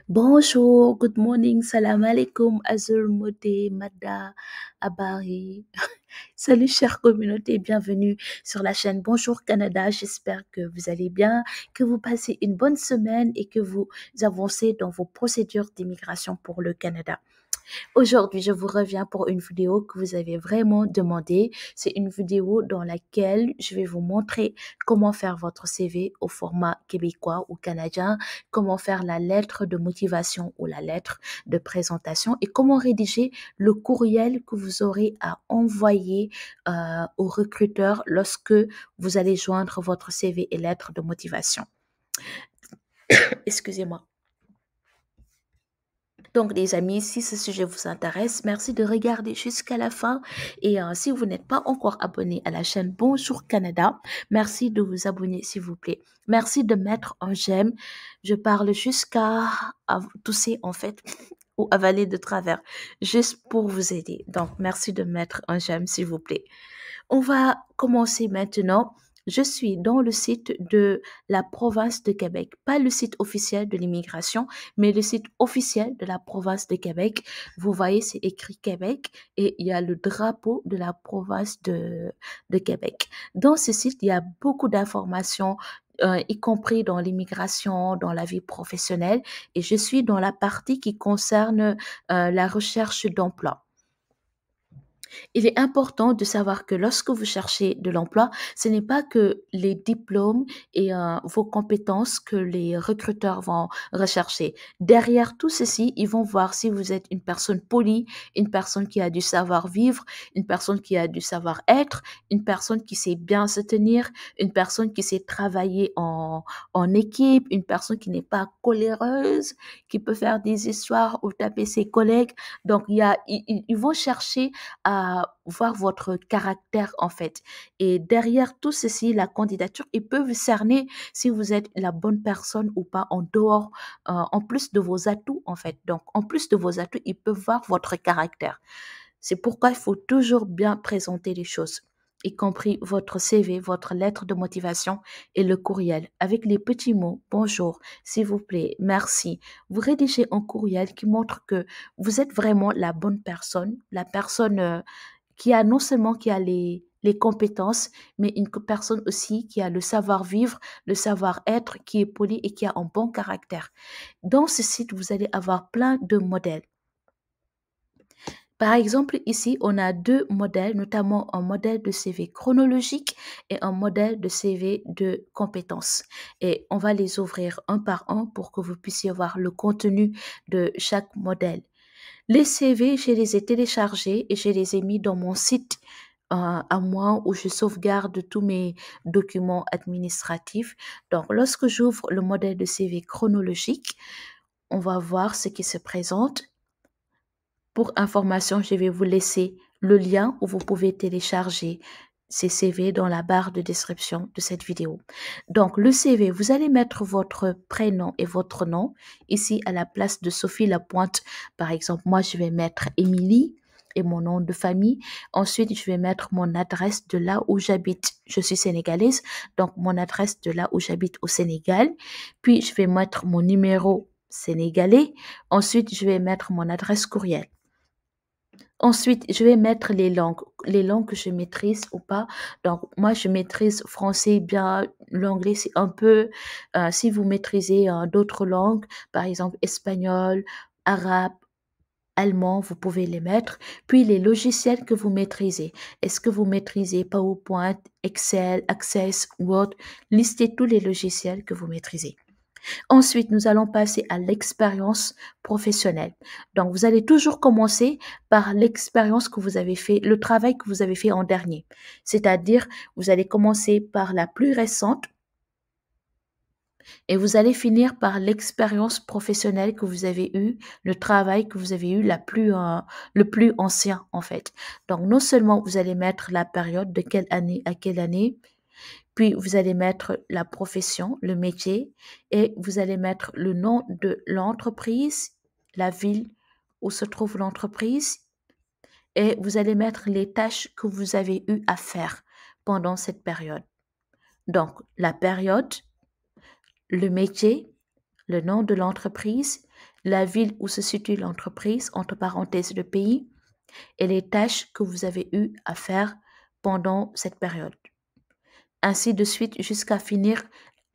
Bonjour, good morning, salam alaikum, Azul Mode, Mada, Abari. Salut chère communauté, bienvenue sur la chaîne Bonjour Canada. J'espère que vous allez bien, que vous passez une bonne semaine et que vous avancez dans vos procédures d'immigration pour le Canada. Aujourd'hui, je vous reviens pour une vidéo que vous avez vraiment demandé. C'est une vidéo dans laquelle je vais vous montrer comment faire votre CV au format québécois ou canadien, comment faire la lettre de motivation ou la lettre de présentation et comment rédiger le courriel que vous aurez à envoyer au recruteur lorsque vous allez joindre votre CV et lettre de motivation. Excusez-moi. Donc, les amis, si ce sujet vous intéresse, merci de regarder jusqu'à la fin. Et si vous n'êtes pas encore abonné à la chaîne Bonjour Canada, merci de vous abonner, s'il vous plaît. Merci de mettre un j'aime. Je parle jusqu'à tousser, en fait, ou avaler de travers, juste pour vous aider. Donc, merci de mettre un j'aime, s'il vous plaît. On va commencer maintenant. Je suis dans le site de la province de Québec, pas le site officiel de l'immigration, mais le site officiel de la province de Québec. Vous voyez, c'est écrit Québec et il y a le drapeau de la province de Québec. Dans ce site, il y a beaucoup d'informations, y compris dans l'immigration, dans la vie professionnelle, et je suis dans la partie qui concerne la recherche d'emploi. Il est important de savoir que lorsque vous cherchez de l'emploi, ce n'est pas que les diplômes et vos compétences que les recruteurs vont rechercher. Derrière tout ceci, ils vont voir si vous êtes une personne polie, une personne qui a du savoir-vivre, une personne qui a du savoir-être, une personne qui sait bien se tenir, une personne qui sait travailler en équipe, une personne qui n'est pas coléreuse, qui peut faire des histoires ou taper ses collègues. Donc, ils vont chercher à voir votre caractère en fait. Et derrière tout ceci, la candidature, ils peuvent cerner si vous êtes la bonne personne ou pas en dehors, en plus de vos atouts en fait. Donc, en plus de vos atouts, ils peuvent voir votre caractère. C'est pourquoi il faut toujours bien présenter les choses, y compris votre CV, votre lettre de motivation et le courriel, avec les petits mots, bonjour, s'il vous plaît, merci. Vous rédigez un courriel qui montre que vous êtes vraiment la bonne personne, la personne qui a non seulement qui a les compétences, mais une personne aussi qui a le savoir-vivre, le savoir-être, qui est poli et qui a un bon caractère. Dans ce site, vous allez avoir plein de modèles. Par exemple, ici, on a deux modèles, notamment un modèle de CV chronologique et un modèle de CV de compétences. Et on va les ouvrir un par un pour que vous puissiez voir le contenu de chaque modèle. Les CV, je les ai téléchargés et je les ai mis dans mon site à moi où je sauvegarde tous mes documents administratifs. Donc, lorsque j'ouvre le modèle de CV chronologique, on va voir ce qui se présente. Pour information, je vais vous laisser le lien où vous pouvez télécharger ces CV dans la barre de description de cette vidéo. Donc, le CV, vous allez mettre votre prénom et votre nom. Ici, à la place de Sophie Lapointe, par exemple, moi, je vais mettre Émilie et mon nom de famille. Ensuite, je vais mettre mon adresse de là où j'habite. Je suis sénégalaise, donc mon adresse de là où j'habite au Sénégal. Puis, je vais mettre mon numéro sénégalais. Ensuite, je vais mettre mon adresse courriel. Ensuite, je vais mettre les langues que je maîtrise ou pas. Donc, moi, je maîtrise français bien, l'anglais, c'est un peu, si vous maîtrisez d'autres langues, par exemple espagnol, arabe, allemand, vous pouvez les mettre. Puis, les logiciels que vous maîtrisez. Est-ce que vous maîtrisez PowerPoint, Excel, Access, Word? Listez tous les logiciels que vous maîtrisez. Ensuite, nous allons passer à l'expérience professionnelle. Donc, vous allez toujours commencer par l'expérience que vous avez fait, le travail que vous avez fait en dernier. C'est-à-dire, vous allez commencer par la plus récente et vous allez finir par l'expérience professionnelle que vous avez eue, le travail que vous avez eu le plus ancien, en fait. Donc, non seulement vous allez mettre la période de quelle année à quelle année, puis vous allez mettre la profession, le métier, et vous allez mettre le nom de l'entreprise, la ville où se trouve l'entreprise, et vous allez mettre les tâches que vous avez eu à faire pendant cette période. Donc, la période, le métier, le nom de l'entreprise, la ville où se situe l'entreprise, entre parenthèses le pays, et les tâches que vous avez eu à faire pendant cette période. Ainsi de suite jusqu'à finir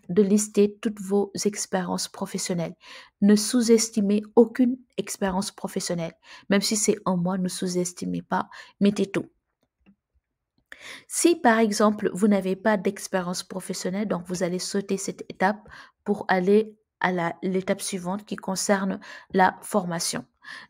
de lister toutes vos expériences professionnelles. Ne sous-estimez aucune expérience professionnelle. Même si c'est un mois, ne sous-estimez pas, mettez tout. Si par exemple, vous n'avez pas d'expérience professionnelle, donc vous allez sauter cette étape pour aller à l'étape suivante qui concerne la formation.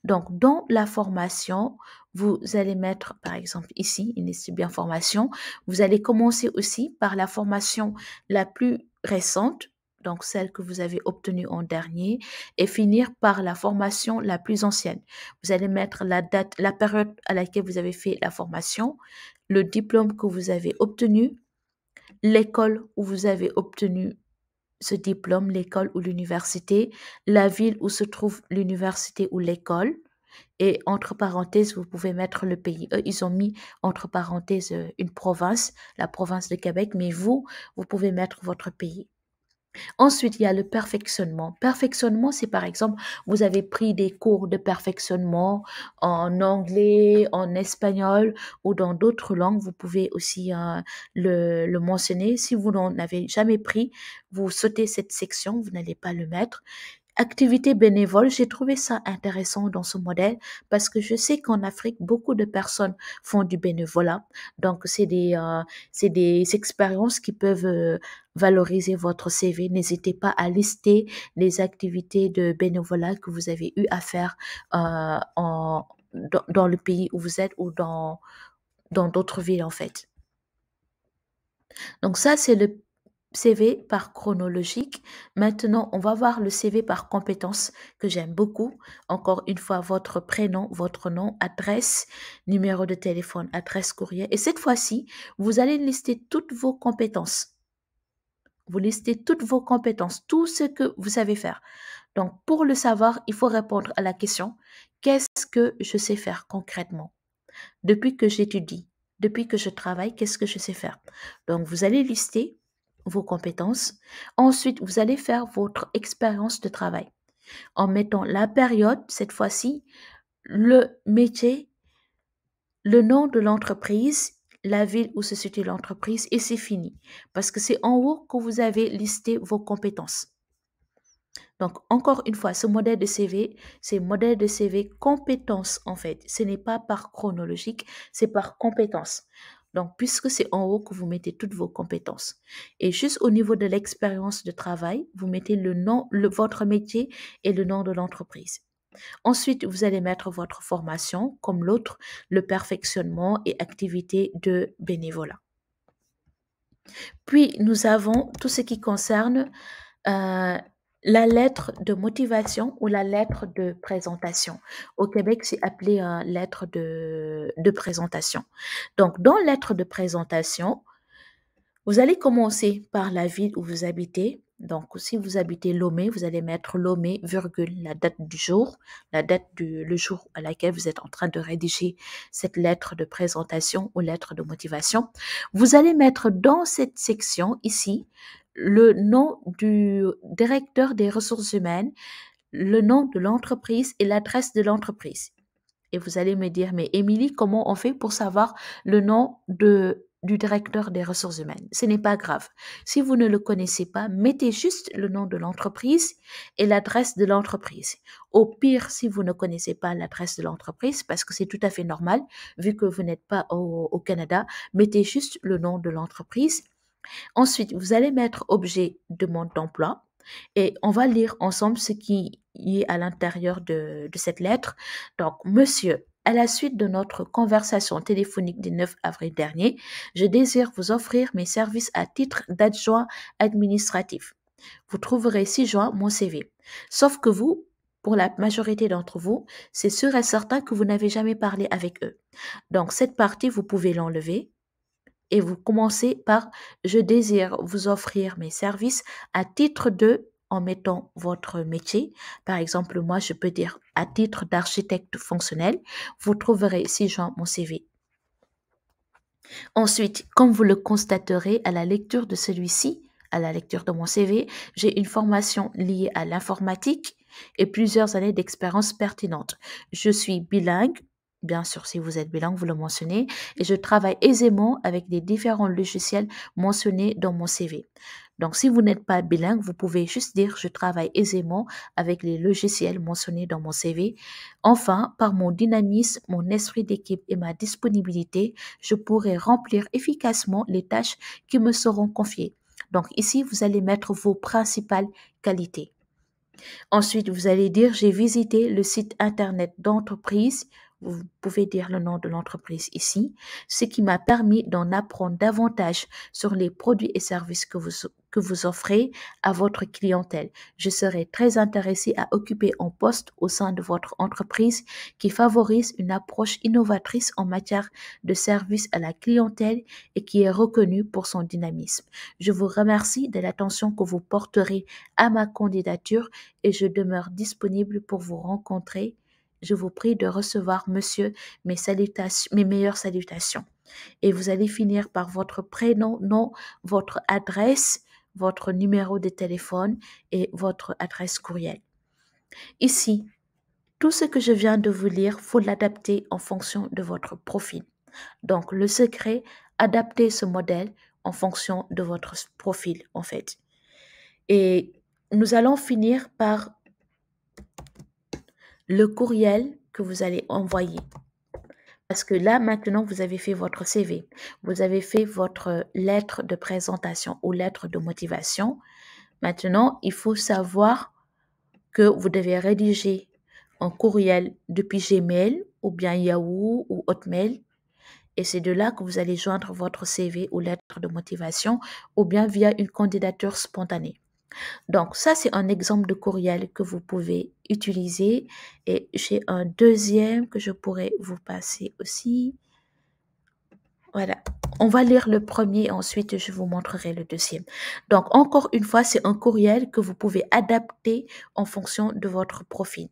Donc, dans la formation, vous allez mettre, par exemple, ici, c'est bien formation. Vous allez commencer aussi par la formation la plus récente, donc celle que vous avez obtenue en dernier, et finir par la formation la plus ancienne. Vous allez mettre la date, la période à laquelle vous avez fait la formation, le diplôme que vous avez obtenu, l'école où vous avez obtenu ce diplôme, l'école ou l'université, la ville où se trouve l'université ou l'école. Et entre parenthèses, vous pouvez mettre le pays. Eux, ils ont mis entre parenthèses une province, la province de Québec, mais vous pouvez mettre votre pays. Ensuite, il y a le perfectionnement. Perfectionnement, c'est par exemple, vous avez pris des cours de perfectionnement en anglais, en espagnol ou dans d'autres langues. Vous pouvez aussi le mentionner. Si vous n'en avez jamais pris, vous sautez cette section, vous n'allez pas le mettre. Activité bénévole, j'ai trouvé ça intéressant dans ce modèle parce que je sais qu'en Afrique, beaucoup de personnes font du bénévolat. Donc, c'est des expériences qui peuvent valoriser votre CV. N'hésitez pas à lister les activités de bénévolat que vous avez eu à faire dans le pays où vous êtes ou dans d'autres villes, en fait. Donc, ça, c'est le CV par chronologique. Maintenant, on va voir le CV par compétences que j'aime beaucoup. Encore une fois, votre prénom, votre nom, adresse, numéro de téléphone, adresse courrier. Et cette fois-ci, vous allez lister toutes vos compétences. Vous listez toutes vos compétences, tout ce que vous savez faire. Donc, pour le savoir, il faut répondre à la question, qu'est-ce que je sais faire concrètement? Depuis que j'étudie, depuis que je travaille, qu'est-ce que je sais faire? Donc, vous allez lister vos compétences. Ensuite, vous allez faire votre expérience de travail en mettant la période, cette fois-ci, le métier, le nom de l'entreprise, la ville où se situe l'entreprise et c'est fini. Parce que c'est en haut que vous avez listé vos compétences. Donc, encore une fois, ce modèle de CV, c'est modèle de CV compétences en fait. Ce n'est pas par chronologique, c'est par compétences. Donc, puisque c'est en haut que vous mettez toutes vos compétences. Et juste au niveau de l'expérience de travail, vous mettez le nom, votre métier et le nom de l'entreprise. Ensuite, vous allez mettre votre formation, comme l'autre, le perfectionnement et activité de bénévolat. Puis, nous avons tout ce qui concerne la lettre de motivation ou la lettre de présentation. Au Québec, c'est appelé lettre de présentation. Donc, dans lettre de présentation, vous allez commencer par la ville où vous habitez. Donc, si vous habitez Lomé, vous allez mettre Lomé, virgule, la date du jour, le jour à laquelle vous êtes en train de rédiger cette lettre de présentation ou lettre de motivation. Vous allez mettre dans cette section ici le nom du directeur des ressources humaines, le nom de l'entreprise et l'adresse de l'entreprise. Et vous allez me dire, mais Émilie, comment on fait pour savoir le nom du directeur des ressources humaines? Ce n'est pas grave. Si vous ne le connaissez pas, mettez juste le nom de l'entreprise et l'adresse de l'entreprise. Au pire, si vous ne connaissez pas l'adresse de l'entreprise, parce que c'est tout à fait normal, vu que vous n'êtes pas au Canada, mettez juste le nom de l'entreprise. Ensuite, vous allez mettre objet demande d'emploi et on va lire ensemble ce qui est à l'intérieur de cette lettre. Donc, monsieur, à la suite de notre conversation téléphonique du 9 avril dernier, je désire vous offrir mes services à titre d'adjoint administratif. Vous trouverez ci-joint mon CV. Sauf que vous, pour la majorité d'entre vous, c'est sûr et certain que vous n'avez jamais parlé avec eux. Donc, cette partie, vous pouvez l'enlever et vous commencez par je désire vous offrir mes services à titre de en mettant votre métier. Par exemple, moi, je peux dire à titre d'architecte fonctionnel. Vous trouverez ci-joint mon CV. Ensuite, comme vous le constaterez à la lecture de celui-ci, à la lecture de mon CV, j'ai une formation liée à l'informatique. et plusieurs années d'expérience pertinente. Je suis bilingue. Bien sûr, si vous êtes bilingue, vous le mentionnez. Et je travaille aisément avec les différents logiciels mentionnés dans mon CV. Donc, si vous n'êtes pas bilingue, vous pouvez juste dire je travaille aisément avec les logiciels mentionnés dans mon CV. Enfin, par mon dynamisme, mon esprit d'équipe et ma disponibilité, je pourrai remplir efficacement les tâches qui me seront confiées. Donc, ici, vous allez mettre vos principales qualités. Ensuite, vous allez dire, j'ai visité le site internet d'entreprise. Vous pouvez dire le nom de l'entreprise ici, ce qui m'a permis d'en apprendre davantage sur les produits et services que vous offrez à votre clientèle. Je serai très intéressé à occuper un poste au sein de votre entreprise qui favorise une approche innovatrice en matière de service à la clientèle et qui est reconnue pour son dynamisme. Je vous remercie de l'attention que vous porterez à ma candidature et je demeure disponible pour vous rencontrer. Je vous prie de recevoir, monsieur, mes meilleures salutations. Et vous allez finir par votre prénom, nom, votre adresse, votre numéro de téléphone et votre adresse courriel. Ici, tout ce que je viens de vous lire, faut l'adapter en fonction de votre profil. Donc, le secret, adapter ce modèle en fonction de votre profil, en fait. Et nous allons finir par le courriel que vous allez envoyer. Parce que là, maintenant, vous avez fait votre CV, vous avez fait votre lettre de présentation ou lettre de motivation. Maintenant, il faut savoir que vous devez rédiger un courriel depuis Gmail ou bien Yahoo ou Hotmail. Et c'est de là que vous allez joindre votre CV ou lettre de motivation ou bien via une candidature spontanée. Donc, ça, c'est un exemple de courriel que vous pouvez utiliser. Et j'ai un deuxième que je pourrais vous passer aussi. Voilà. On va lire le premier, ensuite je vous montrerai le deuxième. Donc, encore une fois, c'est un courriel que vous pouvez adapter en fonction de votre profil.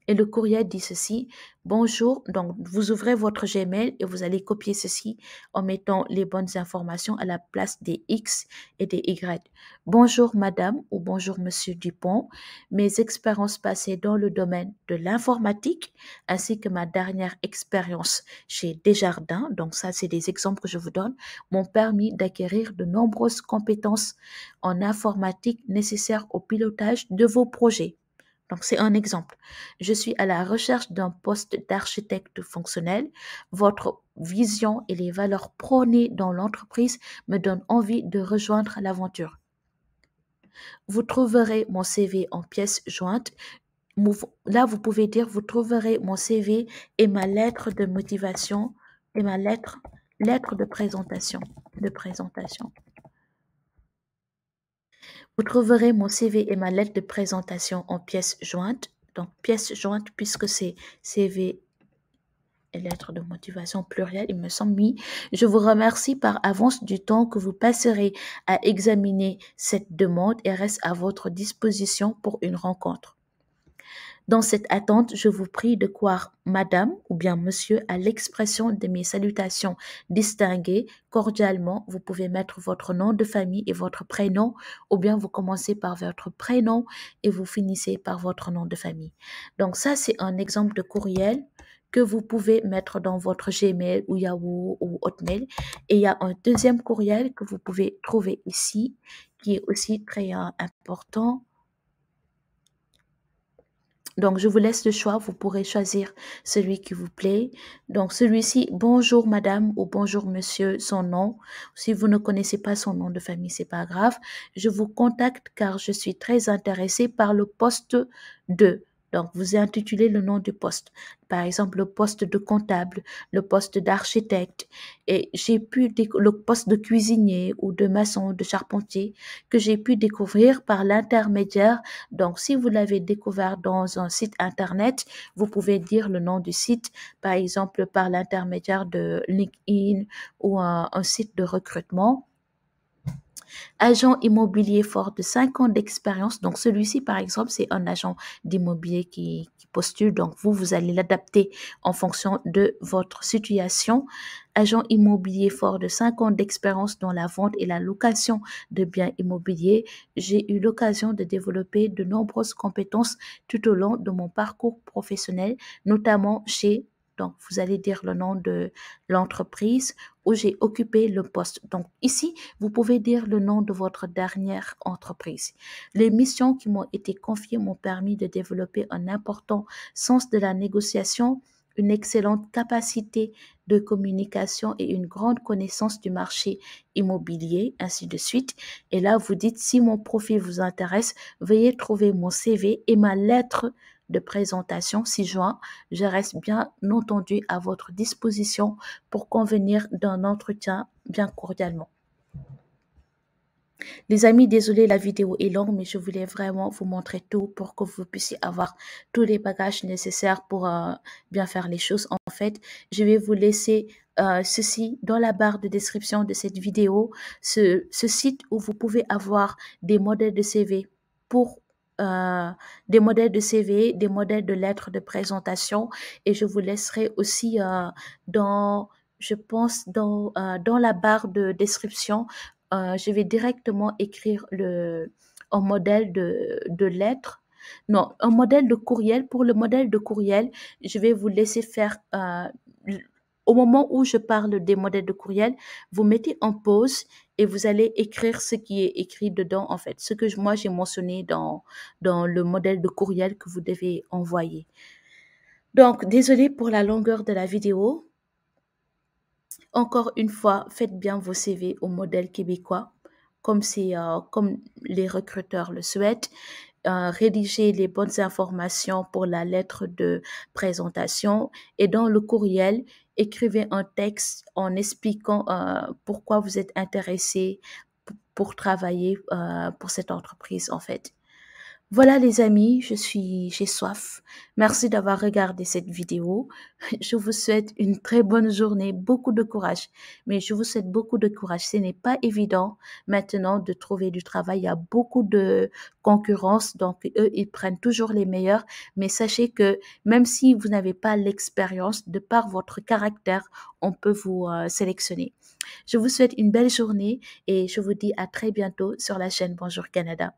Et le courriel dit ceci, bonjour, donc vous ouvrez votre Gmail et vous allez copier ceci en mettant les bonnes informations à la place des X et des Y. Bonjour madame ou bonjour monsieur Dupont, mes expériences passées dans le domaine de l'informatique ainsi que ma dernière expérience chez Desjardins, donc ça c'est des exemples que je vous donne, m'ont permis d'acquérir de nombreuses compétences en informatique nécessaires au pilotage de vos projets. Donc, c'est un exemple. Je suis à la recherche d'un poste d'architecte fonctionnel. Votre vision et les valeurs prônées dans l'entreprise me donnent envie de rejoindre l'aventure. Vous trouverez mon CV en pièces jointes. Là, vous pouvez dire, vous trouverez mon CV et ma lettre de motivation et ma lettre de présentation. Vous trouverez mon CV et ma lettre de présentation en pièces jointes. Donc, pièces jointes, puisque c'est CV et lettre de motivation pluriel, il me semble. Oui. Je vous remercie par avance du temps que vous passerez à examiner cette demande et reste à votre disposition pour une rencontre. Dans cette attente, je vous prie de croire madame ou bien monsieur à l'expression de mes salutations distinguées. Cordialement, vous pouvez mettre votre nom de famille et votre prénom ou bien vous commencez par votre prénom et vous finissez par votre nom de famille. Donc ça, c'est un exemple de courriel que vous pouvez mettre dans votre Gmail ou Yahoo ou Hotmail. Et il y a un deuxième courriel que vous pouvez trouver ici qui est aussi très important. Donc, je vous laisse le choix. Vous pourrez choisir celui qui vous plaît. Donc, celui-ci, bonjour madame ou bonjour monsieur, son nom. Si vous ne connaissez pas son nom de famille, c'est pas grave. Je vous contacte car je suis très intéressée par le poste de. Donc, vous intitulez le nom du poste. Par exemple, le poste de comptable, le poste d'architecte et le poste de cuisinier ou de maçon, de charpentier que j'ai pu découvrir par l'intermédiaire. Donc, si vous l'avez découvert dans un site internet, vous pouvez dire le nom du site, par exemple par l'intermédiaire de LinkedIn ou un site de recrutement. Agent immobilier fort de 5 ans d'expérience. Donc, celui-ci, par exemple, c'est un agent d'immobilier qui postule. Donc, vous allez l'adapter en fonction de votre situation. Agent immobilier fort de 5 ans d'expérience dans la vente et la location de biens immobiliers. J'ai eu l'occasion de développer de nombreuses compétences tout au long de mon parcours professionnel, notamment chez, donc vous allez dire le nom de l'entreprise où j'ai occupé le poste. Donc ici, vous pouvez dire le nom de votre dernière entreprise. Les missions qui m'ont été confiées m'ont permis de développer un important sens de la négociation, une excellente capacité de communication et une grande connaissance du marché immobilier, ainsi de suite. Et là, vous dites, si mon profil vous intéresse, veuillez trouver mon CV et ma lettre de présentation ci-joint. Je reste bien entendu à votre disposition pour convenir d'un entretien bien cordialement. Les amis, désolé, la vidéo est longue, mais je voulais vraiment vous montrer tout pour que vous puissiez avoir tous les bagages nécessaires pour bien faire les choses. En fait, je vais vous laisser ceci dans la barre de description de cette vidéo, ce site où vous pouvez avoir des modèles de CV pour des modèles de CV, des modèles de lettres de présentation, et je vous laisserai aussi dans, je pense, dans la barre de description, je vais directement écrire un modèle de lettre. Non, un modèle de courriel. Pour le modèle de courriel, je vais vous laisser faire, au moment où je parle des modèles de courriel, vous mettez en pause et vous allez écrire ce qui est écrit dedans, en fait, ce que moi j'ai mentionné dans le modèle de courriel que vous devez envoyer. Donc, désolé pour la longueur de la vidéo. Encore une fois, faites bien vos CV au modèle québécois, comme les recruteurs le souhaitent. Rédigez les bonnes informations pour la lettre de présentation et dans le courriel, écrivez un texte en expliquant pourquoi vous êtes intéressé pour travailler pour cette entreprise en fait. Voilà les amis, j'ai soif. Merci d'avoir regardé cette vidéo. Je vous souhaite une très bonne journée, beaucoup de courage. Mais je vous souhaite beaucoup de courage. Ce n'est pas évident maintenant de trouver du travail. Il y a beaucoup de concurrence, donc eux, ils prennent toujours les meilleurs. Mais sachez que même si vous n'avez pas l'expérience, de par votre caractère, on peut vous sélectionner. Je vous souhaite une belle journée et je vous dis à très bientôt sur la chaîne Bonjour Canada.